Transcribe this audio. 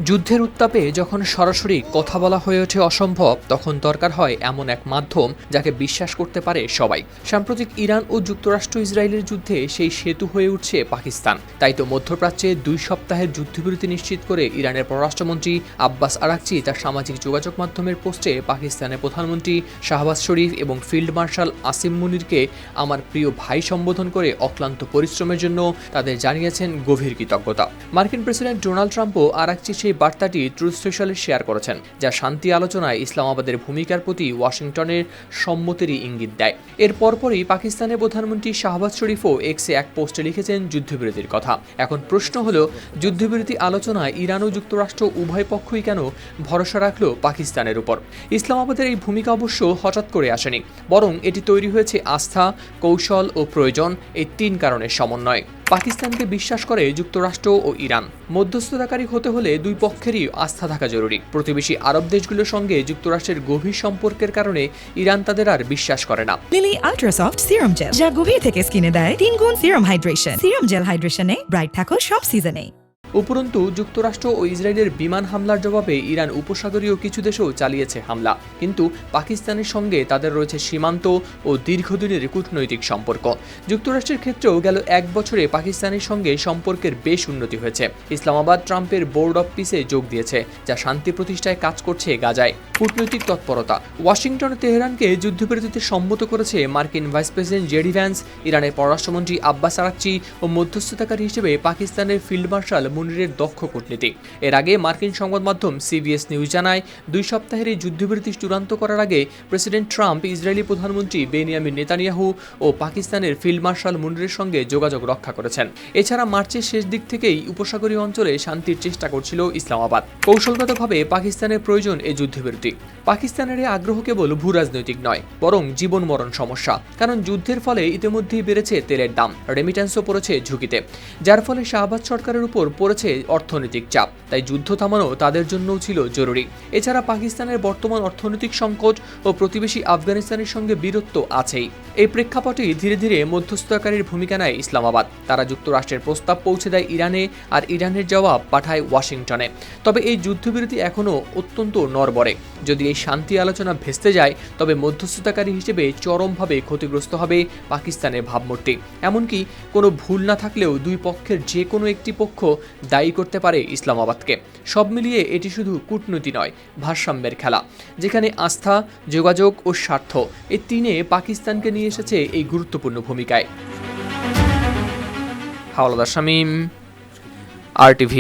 যুদ্ধের উত্তাপে যখন সরাসরি কথা বলা হয়ে ওঠে অসম্ভব, তখন দরকার হয় এমন এক মাধ্যম যাকে বিশ্বাস করতে পারে সবাই। সাম্প্রতিক ইরান ও যুক্তরাষ্ট্র ইসরায়েলের যুদ্ধে সেই সেতু হয়ে উঠছে পাকিস্তান। তাই তো মধ্যপ্রাচ্যে 2 সপ্তাহের যুদ্ধবিরতি নিশ্চিত করে ইরানের পররাষ্ট্রমন্ত্রী আব্বাস আরাকচি তার সামাজিক যোগাযোগ মাধ্যমের পোস্টে পাকিস্তানের প্রধানমন্ত্রী শাহবাজ শরীফ এবং ফিল্ড মার্শাল আসিম মুনিরকে আমার প্রিয় ভাই সম্বোধন করে অক্লান্ত পরিশ্রমের জন্য তাদের জানিয়েছেন গভীর কৃতজ্ঞতা। মার্কিন প্রেসিডেন্ট ডোনাল্ড ট্রাম্পও আরাকচির সেই বার্তাটি ট্রুথ সোশ্যালে শেয়ার করেছেন, যা শান্তি আলোচনায় ইসলামাবাদের ভূমিকার প্রতি ওয়াশিংটনের সম্মতিরই ইঙ্গিত দেয়। এর পরপরই পাকিস্তানের প্রধানমন্ত্রী শাহবাজ শরীফও এক্সে এক পোস্টে লিখেছেন যুদ্ধবিরতির কথা। এখন প্রশ্ন হলো, যুদ্ধবিরতি আলোচনায় ইরান ও যুক্তরাষ্ট্র উভয় পক্ষই কেন ভরসা রাখলো পাকিস্তানের উপর? ইসলামাবাদের এই ভূমিকা অবশ্য হঠাৎ করে আসেনি, বরং এটি তৈরি হয়েছে আস্থা, কৌশল ও প্রয়োজন, এই 3 কারণের সমন্বয়। পাকিস্তানকে বিশ্বাস করে যুক্তরাষ্ট্র ও ইরান। মধ্যস্থতাকারী হতে হলে 2 পক্ষেরই আস্থা থাকা জরুরি। প্রতিবেশী আরব দেশগুলোর সঙ্গে যুক্তরাষ্ট্রের গভীর সম্পর্কের কারণে ইরান তাদের আর বিশ্বাস করে না। Lily ultra soft serum gel, যা গভীর থেকে স্কিনে দেয় 3 গুণ সিরাম হাইড্রেশন। সিরাম জেল হাইড্রেশনে ব্রাইট থাকো সব সিজনে। উপরন্তু যুক্তরাষ্ট্র ও ইসরায়েলের বিমান হামলার জবাবে ইরান উপসাগরীয় কিছু দেশেও চালিয়েছে হামলা, কিন্তু পাকিস্তানের সঙ্গে তাদের রয়েছে সীমান্ত ও দীর্ঘদিনের কূটনৈতিক সম্পর্ক। যুক্তরাষ্ট্রের ক্ষেত্রেও গেল 1 বছরে পাকিস্তানের সঙ্গে সম্পর্কের বেশ উন্নতি হয়েছে। ইসলামাবাদ ট্রাম্পের বোর্ড অব পিসে যোগ দিয়েছে, যা শান্তি প্রতিষ্ঠায় কাজ করছে গাজায়। কূটনৈতিক তৎপরতা, ওয়াশিংটন ও তেহরানকে যুদ্ধবিরতিতে সম্মত করেছে মার্কিন ভাইস প্রেসিডেন্ট জেডি ভ্যান্স, ইরানের পররাষ্ট্রমন্ত্রী আব্বাস আরাকচি ও মধ্যস্থতাকারী হিসেবে পাকিস্তানের ফিল্ড মার্শাল মুনিরের দক্ষ কূটনীতি। এর আগে মার্কিন সংবাদ মাধ্যম সিবিএস নিউজ জানায়, 2 সপ্তাহের এই যুদ্ধবিরতি চূড়ান্ত করার আগে প্রেসিডেন্ট ট্রাম্প ইসরায়েলি প্রধানমন্ত্রী বেনিয়ামিন নেতানিয়াহু ও পাকিস্তানের ফিল্ড মার্শাল মুনিরের সঙ্গে যোগাযোগ রক্ষা করেছেন। এছাড়া মার্চের শেষ দিক থেকেই উপসাগরীয় অঞ্চলে শান্তির চেষ্টা করছিল ইসলামাবাদ। কৌশলগতভাবে পাকিস্তানের প্রয়োজন এই যুদ্ধবিরতি। পাকিস্তানের এই আগ্রহ কেবল ভূরাজনৈতিক নয়, বরং জীবন মরণ সমস্যা। কারণ যুদ্ধের ফলে ইতিমধ্যেই বেড়েছে তেলের দাম, রেমিট্যান্সও পড়েছে ঝুঁকিতে, যার ফলে শাহবাজ সরকারের উপর পড়েছে অর্থনৈতিক চাপ। তাই যুদ্ধ থামানো তাদের জন্যও ছিল জরুরি। এছাড়া পাকিস্তানের বর্তমান অর্থনৈতিক সংকট ও প্রতিবেশী আফগানিস্তানের সঙ্গে বীরত্ব আছেই। এই প্রেক্ষাপটে ধীরে ধীরে মধ্যস্থতাকারীর ভূমিকা নেয় ইসলামাবাদ। তারা যুক্তরাষ্ট্রের প্রস্তাব পৌঁছে দেয় ইরানে, আর ইরানের জবাব পাঠায় ওয়াশিংটনে। তবে এই যুদ্ধবিরতি এখনও অত্যন্ত নড়বড়ে। যদি এই শান্তি আলোচনা ভেস্তে যায়, তবে মধ্যস্থতাকারী হিসেবে চরমভাবে ক্ষতিগ্রস্ত হবে পাকিস্তানের ভাবমূর্তি। এমনকি কোনো ভুল না থাকলেও 2 পক্ষের যে কোনো একটি পক্ষ দায়ী করতে পারে ইসলামাবাদকে। সব মিলিয়ে এটি শুধু কূটনীতি নয়, ভারসাম্যের খেলা, যেখানে আস্থা, যোগাযোগ ও স্বার্থ, এই 3-এ পাকিস্তানকে নিয়ে এসেছে এই গুরুত্বপূর্ণ ভূমিকায়। হাওলাদার শামীম, RTV।